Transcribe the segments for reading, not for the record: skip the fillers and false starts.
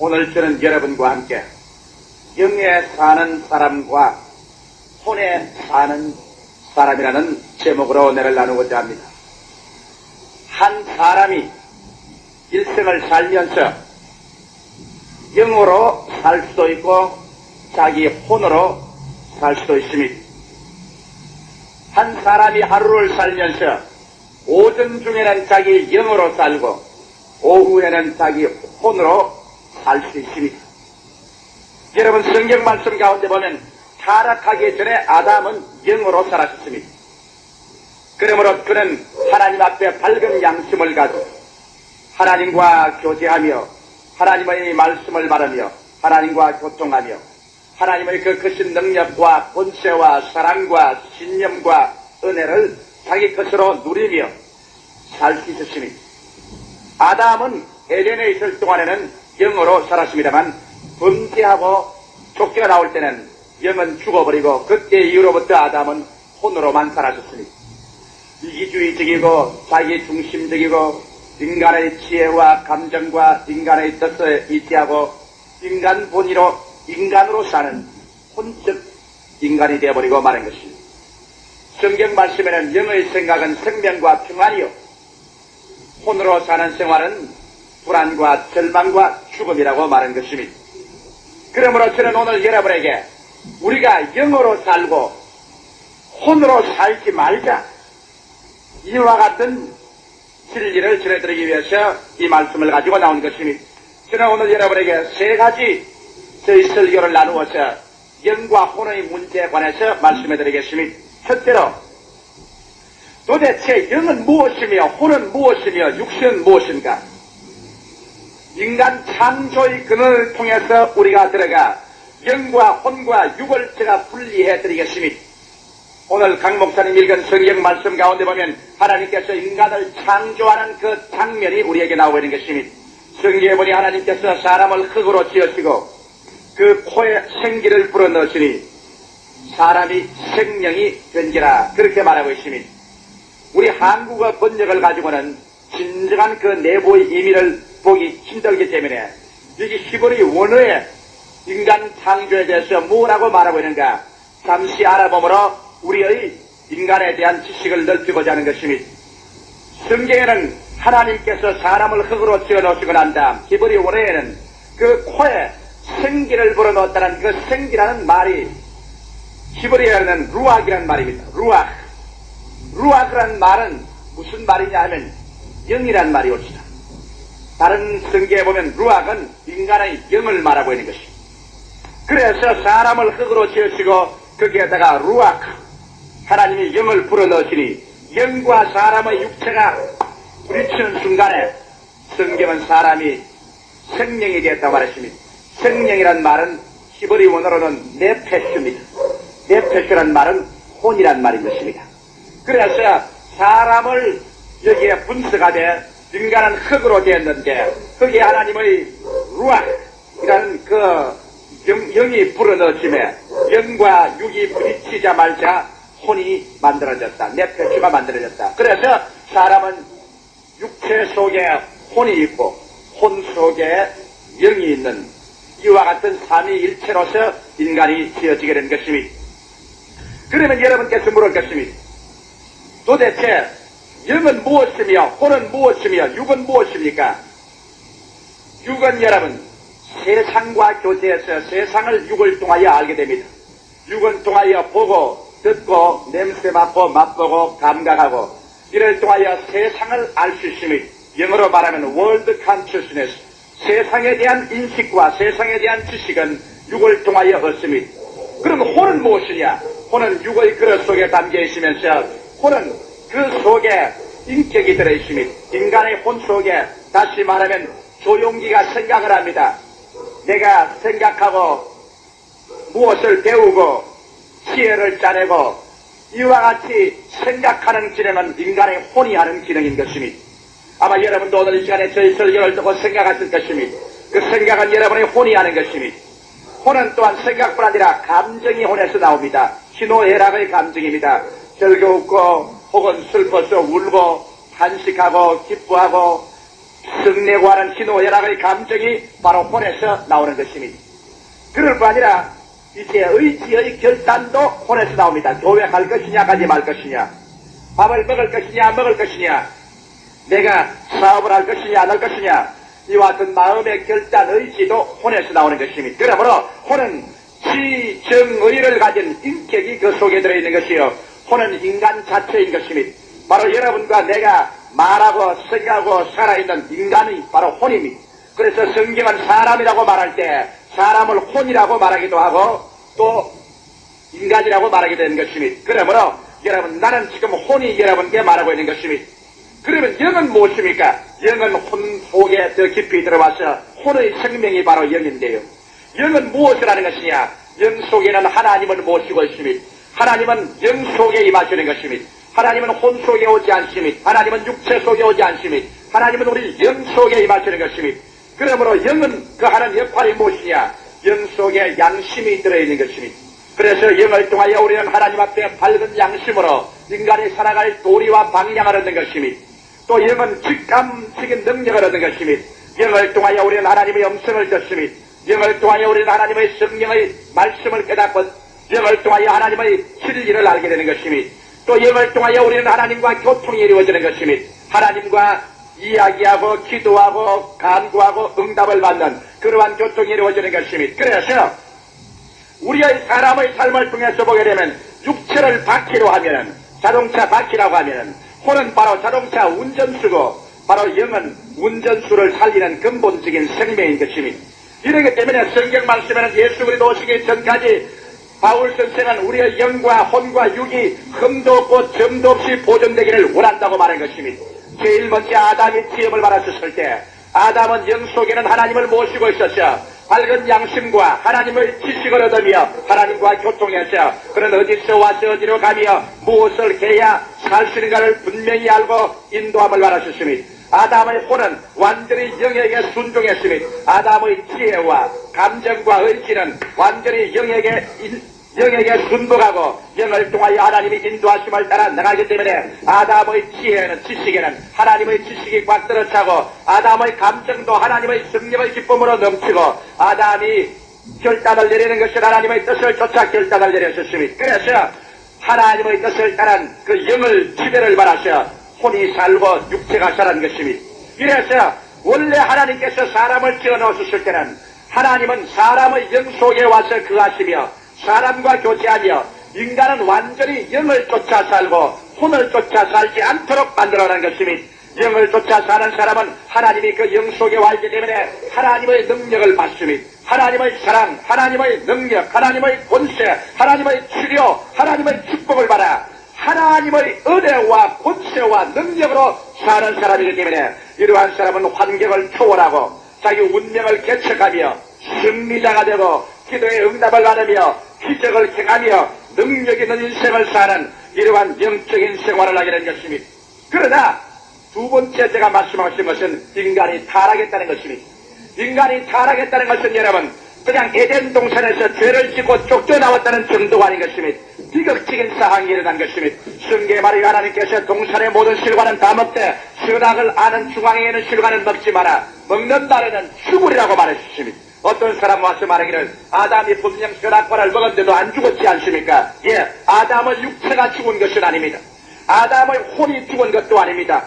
오늘 저는 여러분과 함께 영에 사는 사람과 혼에 사는 사람이라는 제목으로 은혜를 나누고자 합니다. 한 사람이 일생을 살면서 영으로 살 수도 있고 자기 혼으로 살 수도 있습니다. 한 사람이 하루를 살면서 오전 중에는 자기 영으로 살고 오후에는 자기 혼으로 살 수 있습니다. 여러분 성경 말씀 가운데 보면 타락하기 전에 아담은 영으로 살았습니다. 그러므로 그는 하나님 앞에 밝은 양심을 가지고 하나님과 교제하며 하나님의 말씀을 말하며 하나님과 교통하며 하나님의 그 크신 능력과 권세와 사랑과 신념과 은혜를 자기 것으로 누리며 살 수 있었습니다. 아담은 에덴에 있을 동안에는 영으로 살았습니다만 범죄하고 쫓겨나올 때는 영은 죽어버리고 그때 이후로부터 아담은 혼으로만 살았습니다. 이기주의적이고 자기중심적이고 인간의 지혜와 감정과 인간의 뜻을 이지하고 인간 본의로 인간으로 사는 혼적 인간이 되어버리고 마는 것입니다. 성경 말씀에는 영의 생각은 생명과 평안이요 혼으로 사는 생활은 불안과 절망과 죽음이라고 말한 것입니다. 그러므로 저는 오늘 여러분에게 우리가 영으로 살고 혼으로 살지 말자 이와 같은 진리를 전해드리기 위해서 이 말씀을 가지고 나온 것입니다. 저는 오늘 여러분에게 세 가지 저희 설교를 나누어서 영과 혼의 문제에 관해서 말씀해드리겠습니다. 첫째로 도대체 영은 무엇이며 혼은 무엇이며 육신은 무엇인가? 인간 창조의 근원을 통해서 우리가 들어가 영과 혼과 육을 제가 분리해드리겠습니다. 오늘 강 목사님 읽은 성경 말씀 가운데 보면 하나님께서 인간을 창조하는 그 장면이 우리에게 나오고 있는 것입니다. 성경에 보니 하나님께서 사람을 흙으로 지으시고 그 코에 생기를 불어넣으시니 사람이 생명이 된지라 그렇게 말하고 있습니다. 우리 한국어 번역을 가지고는 진정한 그 내부의 의미를 보기 힘들기 때문에 여기 히브리 원어에 인간 창조에 대해서 뭐라고 말하고 있는가 잠시 알아보므로 우리의 인간에 대한 지식을 넓히고자 하는 것입니다. 성경에는 하나님께서 사람을 흙으로 지어놓으시고 난 다음 히브리 원어에는 그 코에 생기를 불어넣었다는 그 생기라는 말이 히브리어에는 루악이라는 말입니다. 루악이라는 말은 무슨 말이냐 하면 영이라는 말이 옵니다. 다른 성경에 보면 루악은 인간의 영을 말하고 있는 것입니다. 그래서 사람을 흙으로 지으시고 거기에다가 루악 하나님이 영을 불어넣으시니 영과 사람의 육체가 부딪히는 순간에 성경은 사람이 생명이 되었다고 말했습니다. 생명이란 말은 히브리 원어로는 네페슈입니다. 네페슈란 말은 혼이란 말인 것입니다. 그래서 사람을 여기에 분석하되 인간은 흙으로 되었는데 거기에 하나님의 루악이라는 그 영이 불어넣어짐에 영과 육이 부딪히자마자 혼이 만들어졌다. 네페슈가 만들어졌다. 그래서 사람은 육체 속에 혼이 있고 혼 속에 영이 있는 이와 같은 삼위일체로서 인간이 지어지게 된 것입니다. 그러면 여러분께서 물을 것입니다. 도대체 영은 무엇이며 혼은 무엇이며 육은 무엇입니까? 육은 여러분 세상과 교제해서 세상을 육을 통하여 알게 됩니다. 육은 통하여 보고 듣고 냄새 맡고 맛보고 감각하고 이를 통하여 세상을 알 수 있습니다. 영어로 말하면 world consciousness 세상에 대한 인식과 세상에 대한 지식은 육을 통하여 얻습니다. 그럼 혼은 무엇이냐? 혼은 육의 그릇 속에 담겨 있으면서 혼은 그 속에 인격이 들어있습니다. 인간의 혼 속에 다시 말하면 조용기가 생각을 합니다. 내가 생각하고 무엇을 배우고 지혜를 짜내고 이와 같이 생각하는 기능은 인간의 혼이 하는 기능인 것입니다. 아마 여러분도 오늘 이 시간에 저희 설교를 듣고 생각하실 것입니다. 그 생각은 여러분의 혼이 하는 것입니다. 혼은 또한 생각뿐 아니라 감정이 혼에서 나옵니다. 희노애락의 감정입니다. 즐거웠고 혹은 슬퍼서 울고 탄식하고 기뻐하고 성내고 하는 희노애락의 감정이 바로 혼에서 나오는 것입니다. 그럴 뿐 아니라 이제 의지의 결단도 혼에서 나옵니다. 교회 갈 것이냐 가지 말 것이냐, 밥을 먹을 것이냐 안 먹을 것이냐, 내가 사업을 할 것이냐 안 할 것이냐, 이와 같은 마음의 결단 의지도 혼에서 나오는 것입니다. 그러므로 혼은 지정의를 가진 인격이 그 속에 들어있는 것이요, 혼은 인간 자체인 것입니다. 바로 여러분과 내가 말하고 생각하고 살아있는 인간이 바로 혼입니다. 그래서 성경은 사람이라고 말할 때 사람을 혼이라고 말하기도 하고 또 인간이라고 말하게 되는 것입니다. 그러므로 여러분, 나는 지금 혼이 여러분께 말하고 있는 것입니다. 그러면 영은 무엇입니까? 영은 혼 속에 더 깊이 들어와서 혼의 생명이 바로 영인데요. 영은 무엇을 하는 것이냐? 영 속에는 하나님을 모시고 있습니다. 하나님은 영 속에 임하시는 것입니다. 하나님은 혼 속에 오지 않습니다. 하나님은 육체 속에 오지 않습니다. 하나님은 우리 영 속에 임하시는 것입니다. 그러므로 영은 그 하는 역할이 무엇이냐? 영 속에 양심이 들어있는 것입니다. 그래서 영을 통하여 우리는 하나님 앞에 밝은 양심으로 인간이 살아갈 도리와 방향을 얻는 것입니다. 또 영은 직감적인 능력을 얻는 것입니다. 영을 통하여 우리는 하나님의 음성을 듣습니다. 영을 통하여 우리는 하나님의 성령의 말씀을 깨닫고 영을 통하여 하나님의 진리를 알게 되는 것입니다. 또 영을 통하여 우리는 하나님과 교통이 이루어지는 것입니다. 하나님과 이야기하고 기도하고 간구하고 응답을 받는 그러한 교통이 이루어지는 것입니다. 그래서 우리의 사람의 삶을 통해서 보게 되면 육체를 바퀴로 하면은, 자동차 바퀴라고 하면은 혼은 바로 자동차 운전수고 바로 영은 운전수를 살리는 근본적인 생명인 것입니다. 이러기 때문에 성경 말씀에는 예수 그리스도 오시기 전까지 바울 선생은 우리의 영과 혼과 육이 흠도 없고 점도 없이 보존되기를 원한다고 말한 것입니다. 제일 먼저 아담이 지음을 받았을 때 아담은 영 속에는 하나님을 모시고 있었죠. 밝은 양심과 하나님의 지식을 얻으며 하나님과 교통했죠. 그는 어디서 와서 어디로 가며 무엇을 해야 살 수 있는가를 분명히 알고 인도함을 받았습니다. 아담의 혼은 완전히 영에게 순종했습니다. 아담의 지혜와 감정과 의지는 완전히 영에게 순복하고 영을 통하여 하나님의 인도하심을 따라 나가기 때문에 아담의 지혜는, 지식에는 하나님의 지식이 꽉 들어차고 아담의 감정도 하나님의 성령의 기쁨으로 넘치고 아담이 결단을 내리는 것은 하나님의 뜻을 쫓아 결단을 내렸습니다. 그래서 하나님의 뜻을 따른 그 영을 지배를 받아서 혼이 살고 육체가 살아난 것입니다. 이래서 원래 하나님께서 사람을 지어 넣으셨을 때는 하나님은 사람의 영 속에 와서 거하시며 사람과 교제하며 인간은 완전히 영을 쫓아 살고 혼을 쫓아 살지 않도록 만들어낸 것입니다. 영을 쫓아 사는 사람은 하나님이 그 영 속에 와 있기 때문에 하나님의 능력을 받습니다. 하나님의 사랑, 하나님의 능력, 하나님의 권세, 하나님의 치료, 하나님의 축복을 받아 하나님의 은혜와 권세와 능력으로 사는 사람이기 때문에 이러한 사람은 환경을 초월하고 자기 운명을 개척하며 승리자가 되고 기도의 응답을 받으며 기적을 행하며 능력 있는 인생을 사는 이러한 영적인 생활을 하게 된 것입니다. 그러나 두 번째 제가 말씀하신 것은 인간이 타락했다는 것입니다. 인간이 타락했다는 것은 여러분 그냥 에덴 동산에서 죄를 짓고 쫓겨나왔다는 정도가 아닌 것입니다. 비극적인 상황이 일어난 것입니다. 성경에 말하여 하나님께서 동산의 모든 실과는 다 먹되 선악을 아는 중앙에 있는 실과는 먹지 마라. 먹는 날에는 죽으리라고 말했습니다. 어떤 사람 와서 말하기를 아담이 분명 선악과를 먹었는데도 안 죽었지 않습니까? 예, 아담의 육체가 죽은 것은 아닙니다. 아담의 혼이 죽은 것도 아닙니다.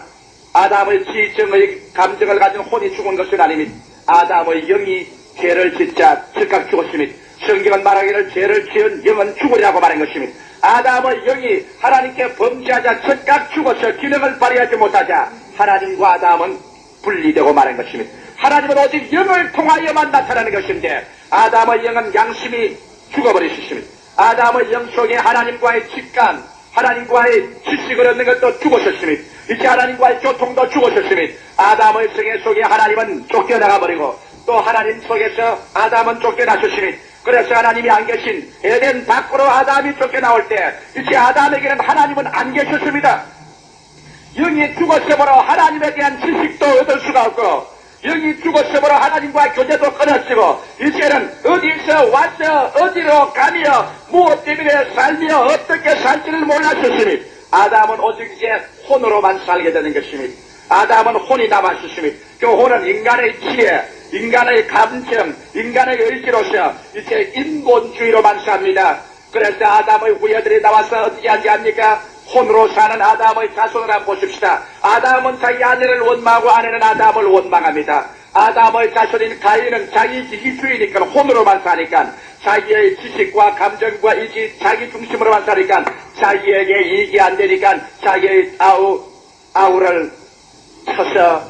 아담의 지정의 감정을 가진 혼이 죽은 것은 아닙니다. 아담의 영이 죄를 짓자 즉각 죽었습니다. 성경은 말하기를 죄를 지은 영은 죽으리라고 말한 것입니다. 아담의 영이 하나님께 범죄하자 즉각 죽어서 기능을 발휘하지 못하자 하나님과 아담은 분리되고 말한 것입니다. 하나님은 오직 영을 통하여만 나타나는 것인데 아담의 영은 양심이 죽어버리셨습니다. 아담의 영 속에 하나님과의 직감, 하나님과의 지식을 얻는 것도 죽으셨습니다. 이제 하나님과의 교통도 죽으셨습니다. 아담의 성의 속에 하나님은 쫓겨나가 버리고 또 하나님 속에서 아담은 쫓겨나셨습니다. 그래서 하나님이 안 계신 에덴 밖으로 아담이 쫓겨나올 때 이제 아담에게는 하나님은 안 계셨습니다. 영이 죽었으므로 하나님에 대한 지식도 얻을 수가 없고 영이 죽었으므로 하나님과 교제도 끊어지고 이제는 어디서 와서 어디로 가며 무엇 때문에 살며 어떻게 살지를 몰랐었습니다. 아담은 오직 이제 혼으로만 살게 되는 것입니다. 아담은 혼이 남았으심이 그 혼은 인간의 지혜, 인간의 감정, 인간의 의지로서 이제 인본주의로만 삽니다. 그래서 아담의 후예들이 나와서 어떻게 하지 합니까? 혼으로 사는 아담의 자손을 한번 보십시다. 아담은 자기 아내를 원망하고 아내는 아담을 원망합니다. 아담의 자손인 가인은 자기 이기주의니까 혼으로만 사니까 자기의 지식과 감정과 의지 자기 중심으로만 사니까 자기에게 이익이 안 되니까 자기의 아우를 쳐서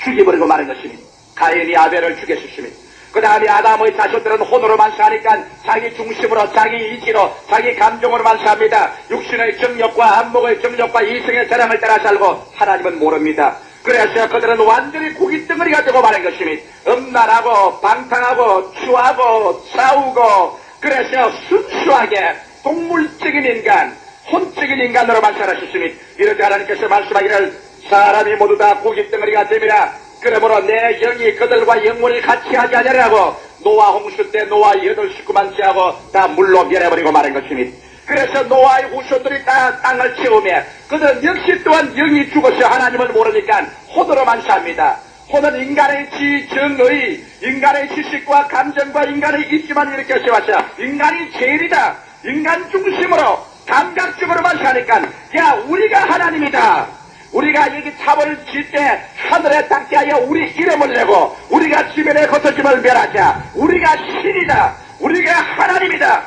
죽여버리고 마는 것입니다. 가인이 아벨을 죽였습니다. 그 다음에 아담의 자손들은 혼으로만 사니까 자기 중심으로 자기 이지로 자기 감정으로만 삽니다. 육신의 정욕과 안목의 정욕과 이성의 자랑을 따라 살고 하나님은 모릅니다. 그래서 그들은 완전히 고깃덩어리가 되고 마는 것입니다. 음란하고 방탕하고 추하고 싸우고 그래서 순수하게 동물적인 인간 혼적인 인간으로만 살았습니다. 이렇게 하나님께서 말씀하기를 사람이 모두 다 고깃덩어리가 됩니다. 그러므로 내 영이 그들과 영혼을 같이 하지 않으라고 노아 홍수 때 노아 8식구만 제하고 다 물로 멸해버리고 마는 것입니다. 그래서 노아의 후손들이 다 땅을 채우며 그들은 역시 또한 영이 죽어서 하나님을 모르니까 혼으로만 삽니다. 혼은 인간의 지정의, 인간의 지식과 감정과 인간의 입지만 이렇게 세워서 인간이 제일이다. 인간 중심으로 감각적으로만 사니까 야 우리가 하나님이다. 우리가 여기 탑을 칠 때 하늘에 닿게 하여 우리 이름을 내고 우리가 지면에 겉어짐을 멸하자. 우리가 신이다. 우리가 하나님이다.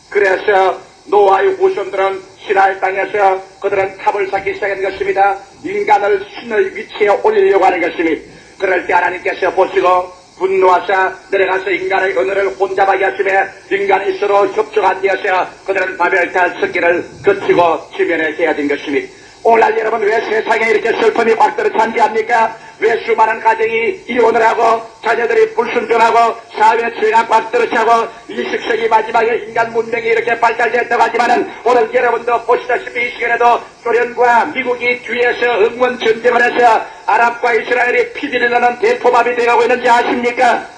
그래서 노아의 후손들은 신할 땅에서 그들은 탑을 쌓기 시작한 것입니다. 인간을 신의 위치에 올리려고 하는 것입니다. 그럴 때 하나님께서 보시고 분노하사 내려가서 인간의 언어를 혼잡하게 하시며 인간이 서로 협조한 데에서 그들은 바벨탑 섞기를 거치고 지면에 대어진 것입니다. 오늘날 여러분 왜 세상에 이렇게 슬픔이 확 떨어찬지합니까? 왜 수많은 가정이 이혼을 하고 자녀들이 불순종하고 사회 죄가 확 떨어차고 20세기 마지막에 인간 문명이 이렇게 발달됐다고 하지만은 오늘 여러분도 보시다시피 이 시간에도 소련과 미국이 뒤에서 응원 전쟁을 해서 아랍과 이스라엘이 피디를 나는 대포밥이 되어가고 있는지 아십니까?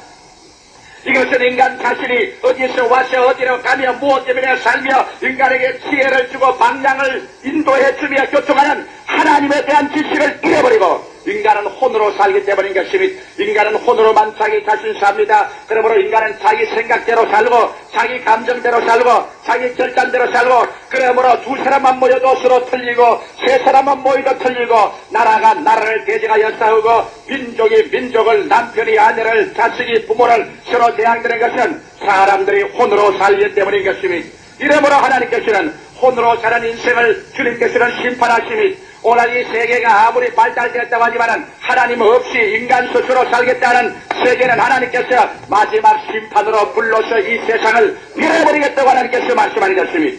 이것은 인간 자신이 어디서 와서 어디로 가며 무엇 때문에 살며 인간에게 지혜를 주고 방향을 인도해주며 교통하는 하나님에 대한 지식을 잃어버리고 인간은 혼으로 살기 때문인 것입니다. 인간은 혼으로만 자기 자신 삽니다. 그러므로 인간은 자기 생각대로 살고 자기 감정대로 살고 자기 결단대로 살고 그러므로 두 사람만 모여도 서로 틀리고 세 사람만 모여도 틀리고 나라가 나라를 대적하여 싸우고 민족이 민족을 남편이 아내를 자식이 부모를 서로 대항되는 것은 사람들이 혼으로 살기 때문인 것입니다. 이러므로 하나님께서는 혼으로 사는 인생을 주님께서는 심판하십니다. 오늘 이 세계가 아무리 발달되었다고 하지만은 하나님 없이 인간 스스로 살겠다는 세계는 하나님께서 마지막 심판으로 불러서 이 세상을 밀어버리겠다고 하나님께서 말씀하는 것입니다.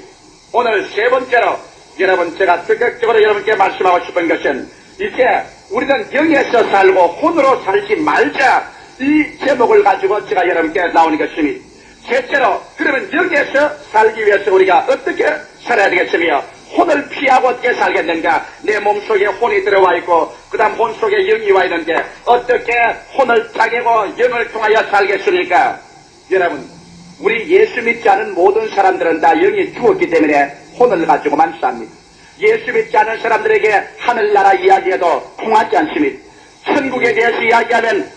오늘 세 번째로 여러분 제가 적극적으로 여러분께 말씀하고 싶은 것은 이제 우리는 영에서 살고 혼으로 살지 말자 이 제목을 가지고 제가 여러분께 나오는 것입니다. 셋째로 그러면 영에서 살기 위해서 우리가 어떻게 살아야 되겠으며 혼을 피하고 어떻게 살겠는가? 내 몸속에 혼이 들어와 있고 그 다음 혼 속에 영이 와 있는데 어떻게 혼을 짜개고 영을 통하여 살겠습니까? 여러분 우리 예수 믿지 않은 모든 사람들은 다 영이 죽었기 때문에 혼을 가지고만 삽니다. 예수 믿지 않은 사람들에게 하늘나라 이야기해도 통하지 않습니다. 천국에 대해서 이야기하면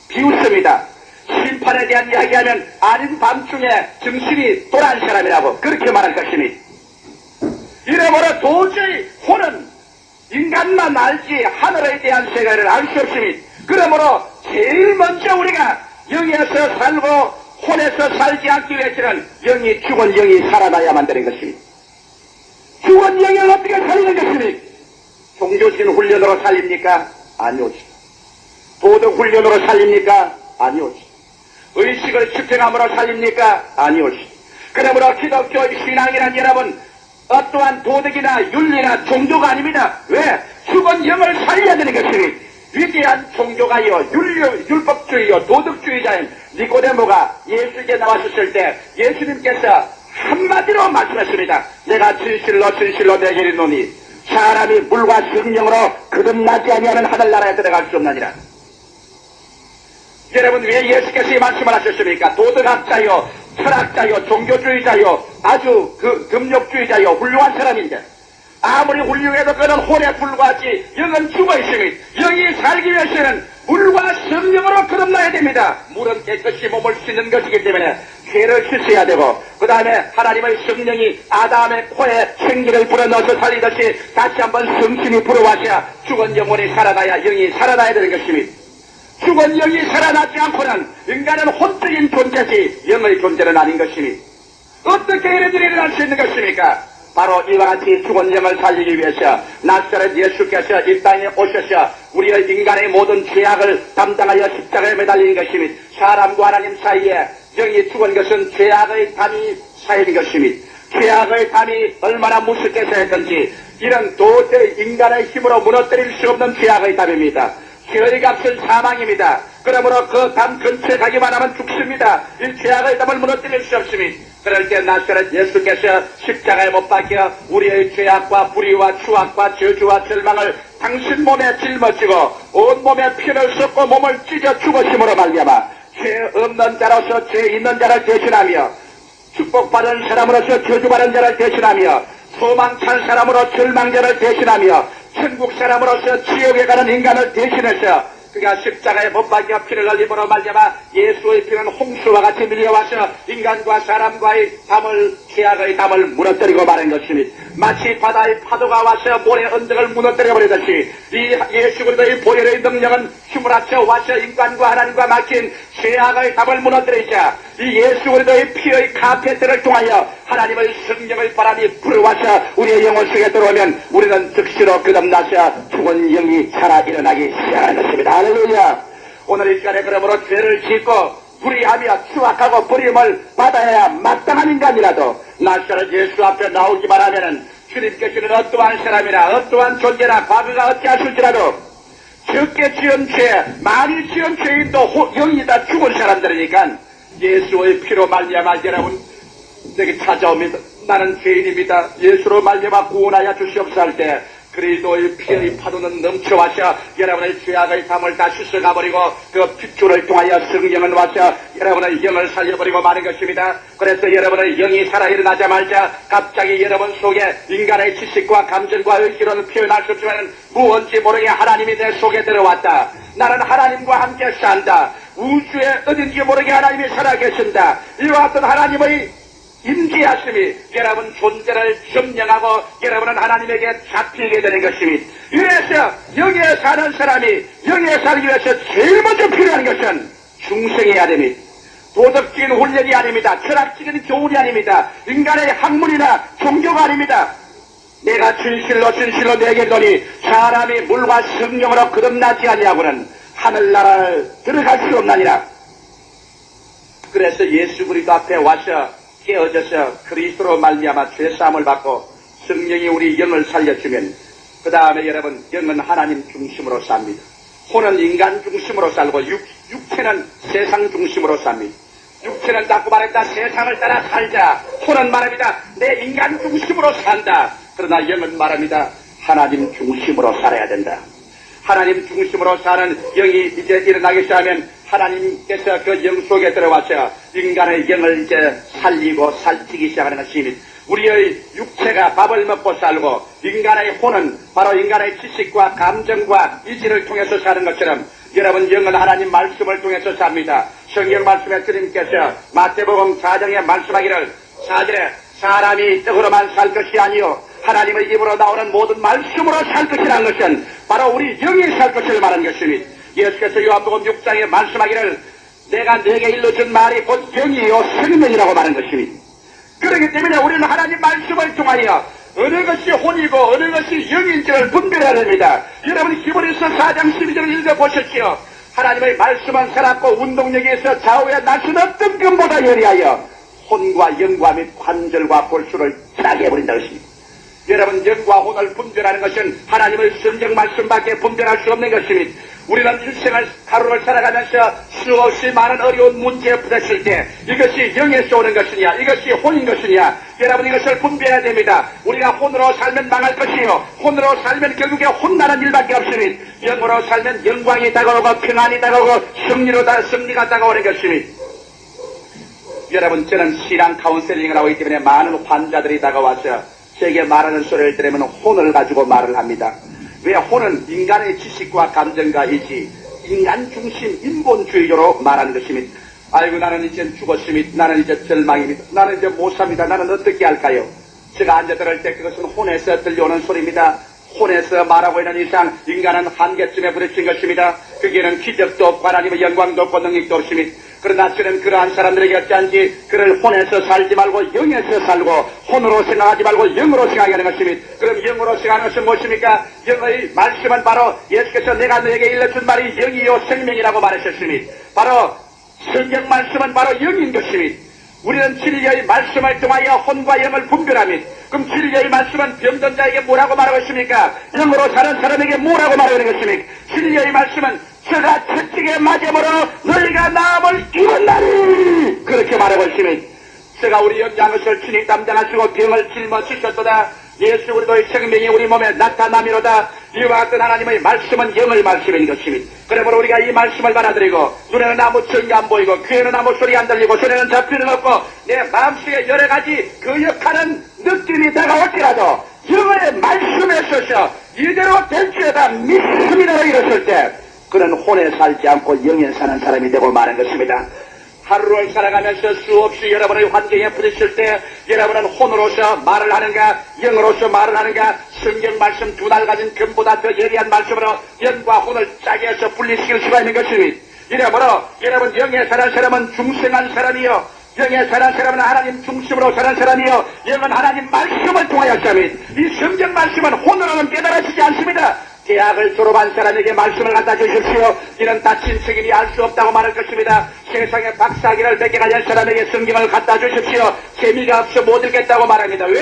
비웃습니다. 심판에 대한 이야기하면 아닌 밤중에 정신이 돌아온 사람이라고 그렇게 말할 것입니다. 이러므로 도저히 혼은 인간만 알지 하늘에 대한 세계를 알 수 없습니다. 그러므로 제일 먼저 우리가 영에서 살고 혼에서 살지 않기 위해서는 영이 죽은 영이 살아나야만 되는 것입니다. 죽은 영을 어떻게 살리는 것입니까? 종교적인 훈련으로 살립니까? 아니오지. 도덕 훈련으로 살립니까? 아니오지. 의식을 집행함으로 살립니까? 아니오지. 그러므로 기독교 신앙이란 여러분 어떠한 도덕이나 윤리나 종교가 아닙니다. 왜? 죽은 영을 살려야 되는 것이니 위대한 종교가요 율법주의요 도덕주의자인 니고데모가 예수에게 나왔었을 때 예수님께서 한마디로 말씀했습니다. 내가 진실로 진실로 내게 이르노니 사람이 물과 성령으로 거듭나지 아니하는 하늘나라에 들어갈 수 없느니라. 여러분 왜 예수께서 이 말씀을 하셨습니까? 도덕학자요 철학자요 종교주의자요 아주 금욕주의자요 훌륭한 사람인데 아무리 훌륭해도 그는 혼에 불과하지 영은 죽어있으니 영이 살기 위해서는 물과 성령으로 거듭나야 됩니다. 물은 깨끗이 몸을 씻는 것이기 때문에 죄를 씻어야 되고 그 다음에 하나님의 성령이 아담의 코에 생기를 불어넣어서 살리듯이 다시 한번 성신이 불어와서 죽은 영혼이 살아나야 영이 살아나야 되는 것입니다. 죽은 영이 살아나지 않고는 인간은 혼적인 존재지 영의 존재는 아닌 것입니다. 어떻게 이런 일이 일어날 수 있는 것입니까? 바로 이와 같이 죽은 영을 살리기 위해서 나사렛 예수께서 이 땅에 오셔서 우리의 인간의 모든 죄악을 담당하여 십자가에 매달린 것입니다. 사람과 하나님 사이에 영이 죽은 것은 죄악의 담이 쌓인 것입니다. 죄악의 담이 얼마나 무섭게 쌓였던지 이런 도저히 인간의 힘으로 무너뜨릴 수 없는 죄악의 담입니다. 죄의 값은 사망입니다. 그러므로 그 담 근처에 가기만 하면 죽습니다. 이 죄악의 담을 무너뜨릴 수 없습니다. 그럴 때 나사렛 예수께서 십자가에 못 박혀 우리의 죄악과 불의와 추악과 저주와 절망을 당신 몸에 짊어지고 온몸에 피를 쏟고 몸을 찢어 죽으심으로 말미암아 죄 없는 자로서 죄 있는 자를 대신하며 축복받은 사람으로서 저주받은 자를 대신하며 소망찬 사람으로 절망자를 대신하며 천국 사람으로서 지옥에 가는 인간을 대신해서 그가 십자가에 못 박혀 피를 흘림으로 말미암아 예수의 피는 홍수와 같이 밀려와서 인간과 사람과의 담을 죄악의 담을 무너뜨리고 마는 것입니다. 마치 바다의 파도가 와서 모래 언덕을 무너뜨려버리듯이 이 예수 그리스도의 보혈의 능력은 힘을 합쳐 와서 인간과 하나님과 막힌 죄악의 담을 무너뜨리자 이 예수 그리스도의 피의 카페트를 통하여 하나님의 성령의 바람이 불어와서 우리의 영혼 속에 들어오면 우리는 즉시로 거듭나서 죽은 영이 살아 일어나기 시작하는 것입니다. 할렐루야. 오늘 이 시간에 그러므로 죄를 짓고 불의하며 추악하고 버림을 받아야 마땅한 인간이라도 나사렛 예수 앞에 나오기만 하면은 주님께서는 어떠한 사람이나 어떠한 존재나 과거가 어찌하실지라도 적게 지은 죄, 많이 지은 죄인도 영이 다 죽은 사람들이니까 예수의 피로 말미암아 여러분 내게 찾아옵니다. 나는 죄인입니다. 예수로 말미암아 구원하여 주시옵소서 할 때 그리스도의 피의 파도는 넘쳐와서 여러분의 죄악의 담을 다 씻어가버리고 그 핏줄을 통하여 성령은 와서 여러분의 영을 살려버리고 마는 것입니다. 그래서 여러분의 영이 살아 일어나자마자 갑자기 여러분 속에 인간의 지식과 감정과 의지로는 표현할 수 없지만 무언지 모르게 하나님이 내 속에 들어왔다. 나는 하나님과 함께 산다. 우주에 어딘지 모르게 하나님이 살아계신다. 이와 같은 하나님의 임재하심이 여러분 존재를 점령하고 여러분은 하나님에게 잡히게 되는 것입니다. 이래서 여기에 사는 사람이 여기에 살기 위해서 제일 먼저 필요한 것은 중생해야 됩니다. 도덕적인 훈련이 아닙니다. 철학적인 교훈이 아닙니다. 인간의 학문이나 종교가 아닙니다. 내가 진실로 내게 이르노니 사람이 물과 성령으로 거듭나지 아니하고는 하늘나라를 들어갈 수 없나니라. 그래서 예수 그리스도 앞에 와서 깨어져서 그리스도로 말미암아 죄사함을 받고 성령이 우리 영을 살려주면 그 다음에 여러분 영은 하나님 중심으로 삽니다. 혼은 인간 중심으로 살고 육체는 세상 중심으로 삽니다. 육체는 자꾸 말했다 세상을 따라 살자. 혼은 말합니다 내 인간 중심으로 산다. 그러나 영은 말합니다 하나님 중심으로 살아야 된다. 하나님 중심으로 사는 영이 이제 일어나기 시작하면 하나님께서 그 영 속에 들어와서 인간의 영을 이제 살리고 살찌기 시작하는 것입니다. 우리의 육체가 밥을 먹고 살고 인간의 혼은 바로 인간의 지식과 감정과 의지를 통해서 사는 것처럼 여러분 영은 하나님 말씀을 통해서 삽니다. 성경 말씀에 주님께서 마태복음 4장에 말씀하기를 4절에 사람이 떡으로만 살 것이 아니요 하나님의 입으로 나오는 모든 말씀으로 살 것이라는 것은 바로 우리 영이 살 것을 말하는 것입니다. 예수께서 요한복음 6장에 말씀하기를 내가 네게 일러준 말이 곧 영이요 생명이라고 말하는 것입니다. 그렇기 때문에 우리는 하나님 말씀을 통하여 어느 것이 혼이고 어느 것이 영인지를 분별해야 됩니다. 여러분 히브리서 4장 12절을 읽어보십시오. 하나님의 말씀은 살았고 운동력에 있어 좌우에 날선 어떤 것보다 예리하여 혼과 영과 및 관절과 골수를 짜게 해버린다는 것입니다. 여러분 영과 혼을 분별하는 것은 하나님의 성경 말씀밖에 분별할 수 없는 것입니다. 우리는 일생을 하루를 살아가면서 수없이 많은 어려운 문제에 부딪힐 때 이것이 영에서 오는 것이냐 이것이 혼인 것이냐 여러분 이것을 분별해야 됩니다. 우리가 혼으로 살면 망할 것이요 혼으로 살면 결국에 혼나는 일밖에 없습니다. 영으로 살면 영광이 다가오고 평안이 다가오고 승리가 다가오는 것입니다. 여러분 저는 신앙 카운셀링을 하고 있기 때문에 많은 환자들이 다가와서 제게 말하는 소리를 들으면 혼을 가지고 말을 합니다. 왜 혼은 인간의 지식과 감정과 의지, 인간 중심 인본주의로 말하는 것입니다. 아이고 나는 이제 죽었습니다. 나는 이제 절망입니다. 나는 이제 못 삽니다. 나는 어떻게 할까요? 제가 앉아들을 때 그것은 혼에서 들려오는 소리입니다. 혼에서 말하고 있는 이상 인간은 한계쯤에 부딪힌 것입니다. 그게는 기적도 없고 하나님의 영광도 없고 능력도 없습니다. 그러나 저는 그러한 사람들에게 어찌한지 그를 혼에서 살지 말고 영에서 살고 혼으로 생각하지 말고 영으로 생각하는 것입니다. 그럼 영으로 생각하는 것은 무엇입니까? 영의 말씀은 바로 예수께서 내가 너에게 일러준 말이 영이요 생명이라고 말하셨습니다. 바로 성경 말씀은 바로 영인 것입니다. 우리는 진리의 말씀을 통하여 혼과 영을 분별합니다. 그럼 진리의 말씀은 병든 자에게 뭐라고 말하고 있습니까? 영으로 사는 사람에게 뭐라고 말하고 있는 것입니까? 진리의 말씀은 저가 채찍에 맞음으로 너희가 나음을 이룬다니 그렇게 말하고 있습니다. 제가 우리 연장을 주님 담당하시고 병을 짊어지셨도다. 예수 그리스도의 생명이 우리 몸에 나타나미로다. 이와 같은 하나님의 말씀은 영의 말씀인 것입니다. 그러므로 우리가 이 말씀을 받아들이고 눈에는 아무 증이 안 보이고 귀에는 아무 소리 안 들리고 손에는 잡히는 없고 내 마음속에 여러 가지 그 역하는 느낌이 다가올지라도 영의 말씀에 서서 이대로 될지어다 믿습니다라고 이랬을 때 그는 혼에 살지 않고 영에 사는 사람이 되고 마는 것입니다. 하루를 살아가면서 수없이 여러분의 환경에 부딪힐 때 여러분은 혼으로서 말을 하는가 영으로서 말을 하는가 성경 말씀 두 달 가진 금보다 더 예리한 말씀으로 영과 혼을 짜게 해서 분리시킬 수가 있는 것입니다. 이러므로 여러분 영에 사는 사람은 중생한 사람이요 영에 사는 사람은 하나님 중심으로 사는 사람이요 영은 하나님 말씀을 통하여 삽니다. 이 성경 말씀은 혼으로는 깨달아지지 않습니다. 대학을 졸업한 사람에게 말씀을 갖다 주십시오. 이는 다친 책임이 알 수 없다고 말할 것입니다. 세상에 박사학위를 몇 개 가진 사람에게 성경을 갖다 주십시오. 재미가 없어 못 읽겠다고 말합니다. 왜?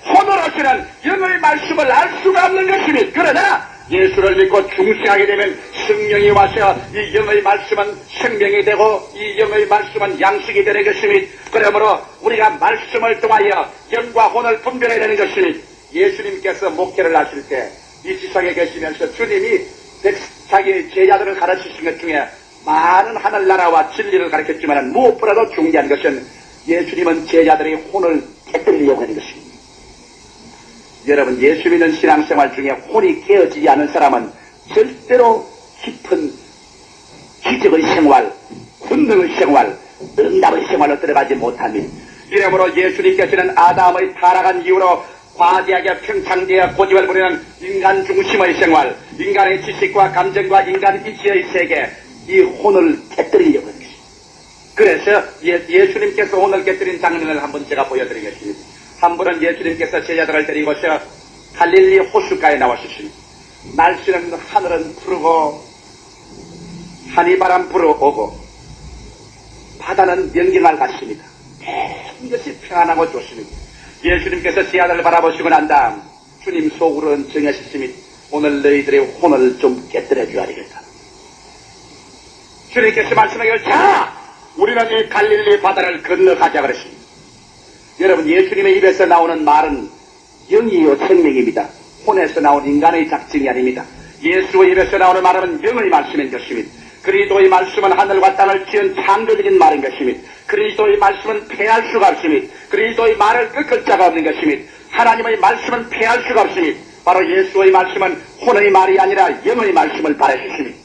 혼으로서는 영의 말씀을 알 수가 없는 것입니다. 그러나 예수를 믿고 중생하게 되면 성령이 와서 이 영의 말씀은 생명이 되고 이 영의 말씀은 양식이 되는 것입니다. 그러므로 우리가 말씀을 통하여 영과 혼을 분별해야 되는 것입니다. 예수님께서 목회를 하실 때 이 지상에 계시면서 주님이 자기 제자들을 가르치신 것 중에 많은 하늘나라와 진리를 가르쳤지만 무엇보다도 중요한 것은 예수님은 제자들의 혼을 깨뜨리려고 하는 것입니다. 여러분 예수 믿는 신앙생활 중에 혼이 깨어지지 않은 사람은 절대로 깊은 기적의 생활, 권능의 생활, 응답의 생활로 들어가지 못합니다. 이러므로 예수님께서는 아담의 타락한 이후로 과대하게 평창되어 고집을 부리는 인간 중심의 생활, 인간의 지식과 감정과 인간 이치의 세계, 이 혼을 깨뜨리려고 하는 것입니다. 그래서 예수님께서 혼을 깨뜨린 장면을 한번 제가 보여드리겠습니다. 한 번은 예수님께서 제자들을 데리고서 갈릴리 호숫가에 나오셨습니다. 날씨는 하늘은 푸르고 한이바람 불어오고 바다는 명경할 같습니다. 모든 것이 평안하고 좋습니다. 예수님께서 제자들을 바라보시고 난 다음 주님 속으로는 정하셨습니다. 오늘 너희들의 혼을 좀 깨뜨려 줘야 되겠다. 주님께서 말씀하기를 자 우리는 이 갈릴리 바다를 건너가자 그랬습니다. 여러분 예수님의 입에서 나오는 말은 영이요 생명입니다. 혼에서 나온 인간의 작정이 아닙니다. 예수의 입에서 나오는 말은 영의 말씀인 것입니다. 그리스도의 말씀은 하늘과 땅을 지은 창조적인 말인 것입니다. 그리스도의 말씀은 폐할 수가 없습니다. 그리스도의 말을 꺾을 자가 없는 것입니다. 하나님의 말씀은 폐할 수가 없습니다. 바로 예수의 말씀은 혼의 말이 아니라 영의 말씀을 바라주십니다.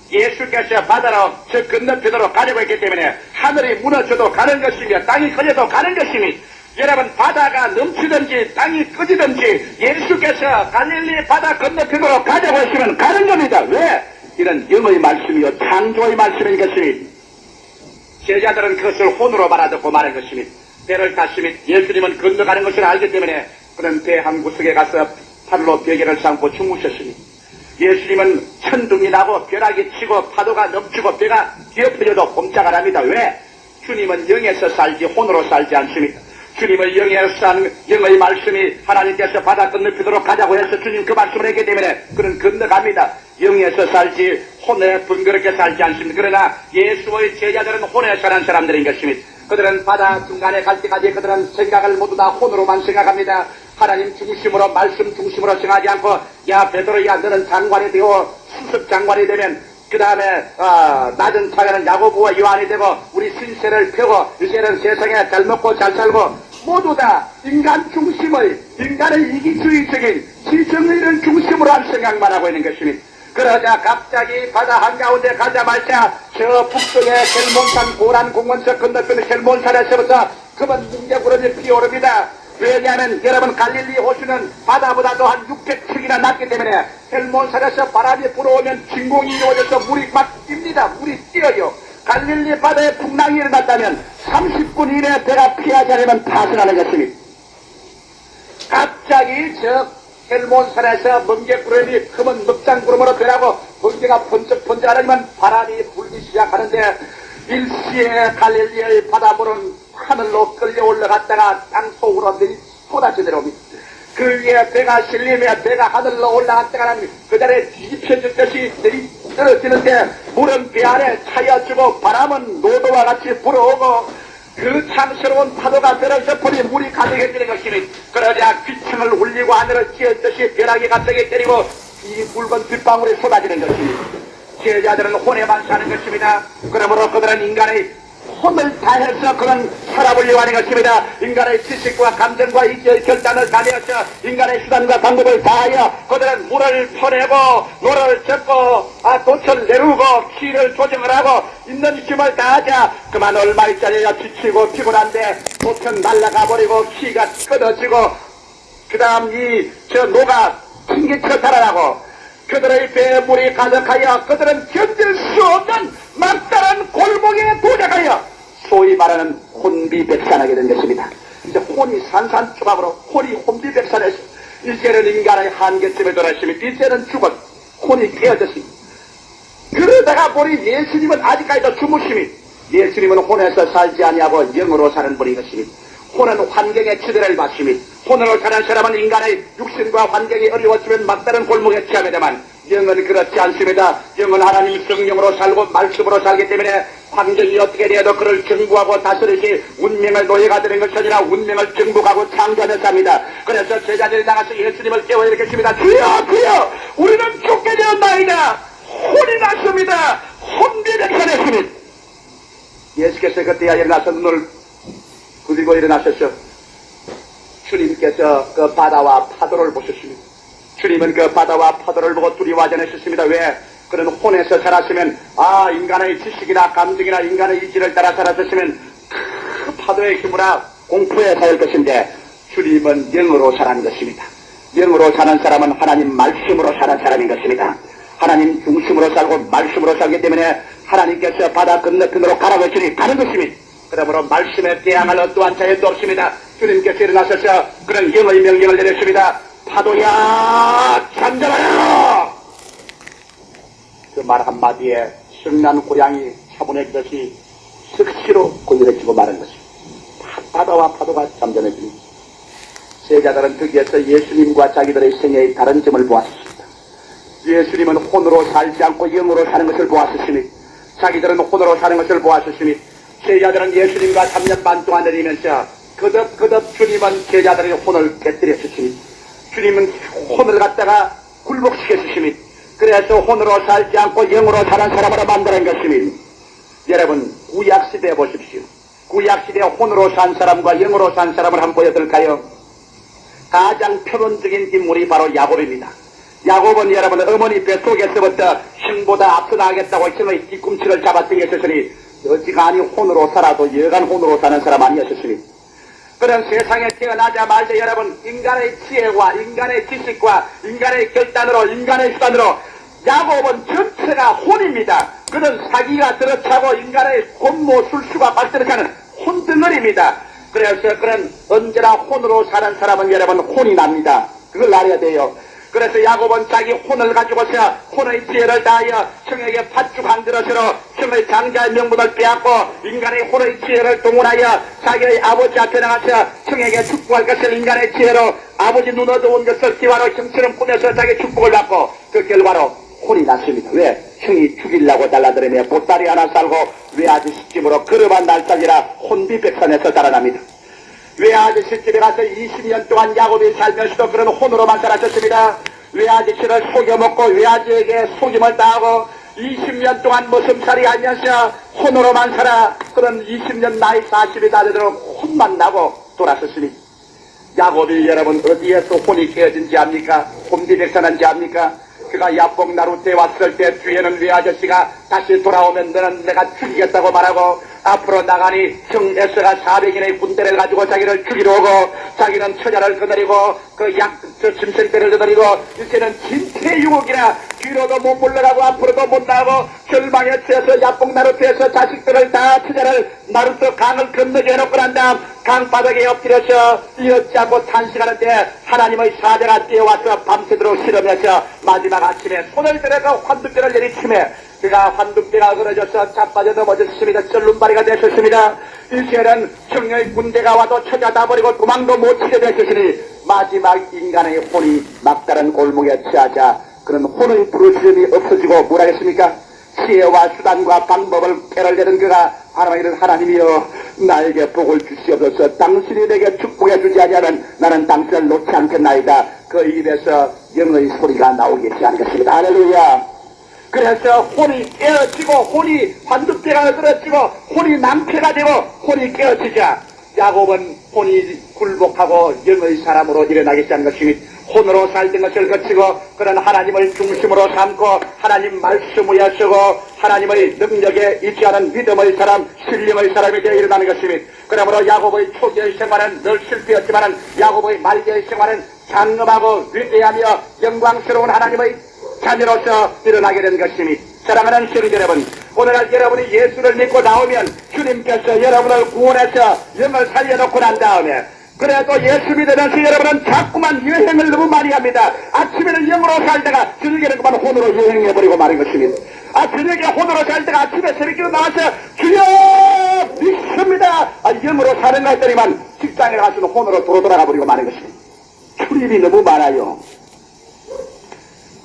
예수께서 바다로 저 건너편으로 가려고 했기 때문에 하늘이 무너져도 가는 것이며 땅이 꺼져도 가는 것입니다. 여러분 바다가 넘치든지 땅이 꺼지든지 예수께서 갈릴리 바다 건너편으로 가자고 했으면 가는 겁니다. 왜? 이는 영의 말씀이요 창조의 말씀인 것입니다. 제자들은 그것을 혼으로 알아듣고 말한 것입니다. 배를 타시며 예수님은 건너가는 것을 알기 때문에 그는 배 한 구석에 가서 팔로 베개를 삼고 주무셨습니다. 예수님은 천둥이 나고 벼락이 치고 파도가 넘치고 배가 뒤엎어져도 꼼짝 안 합니다. 왜? 주님은 영에서 살지 혼으로 살지 않습니다. 주님의 영에서 사는 영의 말씀이 하나님께서 바다 건너편으로 가자고 해서 주님 그 말씀을 했기 때문에 그는 건너갑니다. 영에서 살지 혼에 번거롭게 살지 않습니다. 그러나 예수의 제자들은 혼에 사는 사람들인 것입니다. 그들은 바다 중간에 갈 때까지 그들은 생각을 모두 다 혼으로만 생각합니다. 하나님 중심으로 말씀 중심으로 생각하지 않고 야 베드로야 너는 장관이 되고 수석 장관이 되면 그 다음에 낮은 차에는 야고보와 요한이 되고 우리 신세를 펴고 이제는 세상에 잘 먹고 잘 살고 모두 다 인간 중심의, 인간의 이기주의적인 지정의를 중심으로 한 생각만 하고 있는 것입니다. 그러자 갑자기 바다 한가운데 가자마자 저 북쪽의 헬몬산 고란공원서 건너편 헬몬산에서부터 그만 문제구름이 피어오릅니다. 왜냐하면 여러분 갈릴리 호수는 바다보다도 한 600층이나 낮기 때문에 헬몬산에서 바람이 불어오면 진공이 이루어져서 물이 막 뜁니다. 물이 뛰어요. 갈릴리 바다에 풍랑이 일어났다면 30분 이내에 배가 피하지 않으면 파손하는 것입니다. 갑자기 저 헬몬산에서 번개구름이 크면 먹장구름으로 변하고 번개가 번쩍번쩍하지만 바람이 불기 시작하는데 일시에 갈릴리의 바닷물은 하늘로 끌려 올라갔다가 땅 속으로 쏟아져 내려옵니다. 그 위에 배가 실리며 배가 하늘로 올라갔다가는 그 자리에 뒤집혀질 듯이 떨어지는데 물은 배 안에 차여주고 바람은 노도와 같이 불어오고 그 창스러운 파도가 떨어져 버리 물이 가득해지는 것이니 그러자 귀청을 울리고 하늘을 찌었듯이 벼락이 갑자기 때리고 이 붉은 빗방울이 쏟아지는 것입니다. 제자들은 혼에만 사는 것입니다. 그러므로 그들은 인간의 혼을 다해서 그런 살아보려고 하는 것입니다. 인간의 지식과 감정과 이지의 결단을 다해서 인간의 수단과 방법을 다하여 그들은 물을 퍼내고 노를 젓고 돛을 내리고 키를 조정을 하고 있는 힘을 다하자 그만 얼마 있자리야 지치고 피곤한데 돛은 날아가 버리고 키가 끊어지고 그 다음 저 노가 튕기쳐 달아나고 그들의 배에 물이 가득하여 그들은 견딜 수 없는 막다른 골목에 도착하여 소위 말하는 혼비백산하게 된 것입니다. 이제 혼이 산산조각으로 혼이 혼비백산해서 이제는 인간의 한계점에 돌아있으면 이제는 죽은 혼이 깨어졌습니다. 그러다가 보니 예수님은 아직까지도 주무심이 예수님은 혼에서 살지 아니하고 영으로 사는 분인 것입니다. 혼은 환경의 지대를 받습니다. 혼으로 사는 사람은 인간의 육신과 환경이 어려워지면 막다른 골목에 취하게 되만 영은 그렇지 않습니다. 영은 하나님 성령으로 살고 말씀으로 살기 때문에 환경이 어떻게 되어도 그를 정부하고 다스리시 운명을 노예가 되는 것이 아니라 운명을 정복하고 창조하며 삽니다. 그래서 제자들이 나가서 예수님을 깨워 이렇게십니다. 주여 주여 우리는 죽게 되었나이다. 혼이 났습니다. 혼비백산했습니다. 예수께서 그때야 일어나서 눈을 그리고 일어나셨죠. 주님께서 그 바다와 파도를 보셨습니다. 주님은 그 바다와 파도를 보고 두려워하지 않으셨습니다. 왜? 그런 혼에서 살았으면 인간의 지식이나 감정이나 인간의 이지를 따라 살았으면 그 파도의 힘으로 공포에 살 것인데 주님은 영으로 사는 것입니다. 영으로 사는 사람은 하나님 말씀으로 사는 사람인 것입니다. 하나님 중심으로 살고 말씀으로 살기 때문에 하나님께서 바다 건너편으로 가라고 하시니 가는 것입니다. 그러므로 말씀에 대항할 어떠한 자유도 없습니다. 주님께서 일어나셔서 그런 영의 명령을 내렸습니다. 파도야 잠잠하라. 그 말 한마디에 성난 고양이 차분해지듯이 석시로 고요해지고 마는 것입니다. 바다와 파도가 잠잠해집니다. 제자들은 거기에서 예수님과 자기들의 생애의 다른 점을 보았습니다. 예수님은 혼으로 살지 않고 영으로 사는 것을 보았으시니 자기들은 혼으로 사는 것을 보았으시니 제자들은 예수님과 3년 반 동안 내리면서 거듭 주님은 제자들의 혼을 깨뜨렸으시니 주님은 혼을 갖다가 굴복시켰으시니 그래서 혼으로 살지 않고 영으로 사는 사람으로 만드는 것이니 여러분 구약시대에 보십시오. 구약시대에 혼으로 산 사람과 영으로 산 사람을 한번 보여드릴까요? 가장 표본적인 인물이 바로 야곱입니다. 야곱은 여러분 어머니 뱃속에서부터 형보다 앞서 나가겠다고 형의 뒤꿈치를 잡았던 게 있었으니 어지간히 혼으로 살아도 여간 혼으로 사는 사람 아니었으니 그런 세상에 태어나자마자 여러분 인간의 지혜와 인간의 지식과 인간의 결단으로 인간의 수단으로 야곱은 전체가 혼입니다. 그는 사기가 들어차고 인간의 곤모술수가 발전하는 혼덩어리입니다. 그래서 그는 언제나 혼으로 사는 사람은 여러분 혼이 납니다. 그걸 알아야 돼요. 그래서 야곱은 자기 혼을 가지고서 혼의 지혜를 다하여 청에게 팥죽 한 그릇으로 청의 장자의 명분을 빼앗고 인간의 혼의 지혜를 동원하여 자기의 아버지 앞에 나가서 청에게 축복할 것을 인간의 지혜로 아버지 눈 어두운 것을 기와로 형처럼 꾸며서 자기 축복을 받고 그 결과로 혼이 났습니다. 왜? 형이 죽이려고 달라들으며 보따리 하나 살고 외아지 시집으로 걸어간 날짜지라 혼비백산에서 달아납니다. 외아저씨 집에 가서 20년 동안 야곱이 살면서도 그런 혼으로만 살았었습니다. 외아저씨를 속여먹고 외아지에게 속임을 당하고 20년 동안 머슴살이 하면서 혼으로만 살아 그런 20년 나이 40이 다 되도록 혼만 나고 돌아섰으니 야곱이 여러분 어디에서 혼이 깨어진지 압니까? 혼비백산한지 압니까? 그가 야복 나루터에 왔을 때 뒤에는 왜 아저씨가 다시 돌아오면 너는 내가 죽이겠다고 말하고 앞으로 나가니 형 에서가 400인의 군대를 가지고 자기를 죽이러 오고 자기는 처자를 거느리고 저 짐승대를 거느리고 이제는 진퇴유곡이나 뒤로도 못 물러가고 앞으로도 못 나가고 절망에 처해서 야복 나루터에서 자식들을 다 처자를 나루터 강을 건너게 해놓고 난 다음 강바닥에 엎드려서 이어짜고 탄식하는데 하나님의 사자가 뛰어와서 밤새도록 실으면서 마지막 아침에 손을 들어서 환두뼈를 내리치매 그가 환두뼈가 그러져서 자빠져 넘어졌습니다. 절름발이가 되셨습니다. 이제는 정의 군대가 와도 찾아다 버리고 도망도 못 치게 되셨으니 마지막 인간의 혼이 막다른 골목에 처하자 그런 혼의 부르짖음이 없어지고 뭘 하겠습니까? 지혜와 수단과 방법을 깨달내는 그가 하나님이여 나에게 복을 주시옵소서. 당신이 내게 축복해 주지 아니하면 나는 당신을 놓지 않겠나이다. 그 입에서 영의 소리가 나오기 시작했습니다. 할렐루야. 그래서 혼이 깨어지고 혼이 환두뼈가 늘어지고 혼이 낭패가 되고 혼이 깨어지자 야곱은 혼이 굴복하고 영의 사람으로 일어나기 시작한 것이니 혼으로 살던 것을 거치고 그런 하나님을 중심으로 삼고 하나님 말씀 위에 서고 하나님의 능력에 있지 않은 믿음의 사람 신령의 사람이 되어 일어나는 것이니 그러므로 야곱의 초기의 생활은 늘 실패였지만 야곱의 말기의 생활은 장엄하고 위대하며 영광스러운 하나님의 자녀로서 일어나게 된 것이니 사랑하는 성도 여러분 오늘날 여러분이 예수를 믿고 나오면 주님께서 여러분을 구원해서 영을 살려놓고 난 다음에 그래도 예수 믿으면서 여러분은 자꾸만 여행을 너무 많이 합니다. 아침에는 영으로 살다가 저녁에는 그만 혼으로 여행해버리고 마는 것입니다. 저녁에 혼으로 살다가 아침에 새벽에 나와서 주여 믿습니다. 영으로 사는 것 했더니만 직장에 가서는 혼으로 돌아가 버리고 마는 것입니다. 출입이 너무 많아요.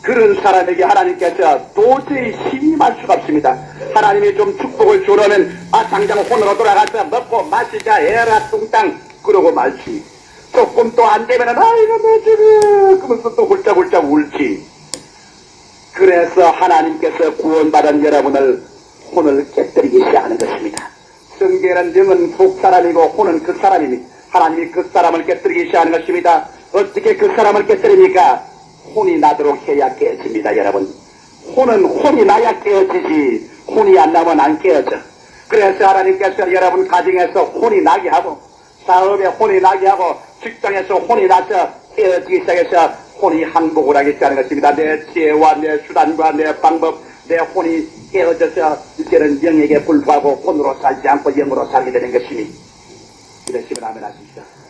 그런 사람에게 하나님께서 도저히 힘임할 수가 없습니다. 하나님이 좀 축복을 주려면 당장 혼으로 돌아가서 먹고 마시자 에라 뚱땅 그러고 말지. 조금 또 안 되면은 아이고 내 집에 그러면서 또 훌쩍훌쩍 울지. 그래서 하나님께서 구원받은 여러분을 혼을 깨뜨리기 시작하는 것입니다. 성경에는 영은 속 사람이고 혼은 그 사람입니다. 하나님이 그 사람을 깨뜨리기 시작하는 것입니다. 어떻게 그 사람을 깨뜨립니까? 혼이 나도록 해야 깨어집니다. 여러분 혼이 나야 깨어지지 혼이 안 나면 안 깨어져. 그래서 하나님께서 여러분 가정에서 혼이 나게 하고 사업에 혼이 나게 하고 직장에서 혼이 나서 깨어지기 시작해서 혼이 항복을 하기 시작하는 것입니다. 내 지혜와 내 수단과 내 방법 내 혼이 깨어져서 이제는 영에게 불구하고 혼으로 살지 않고 영으로 살게 되는 것이니 이러시면 아멘 하십시오.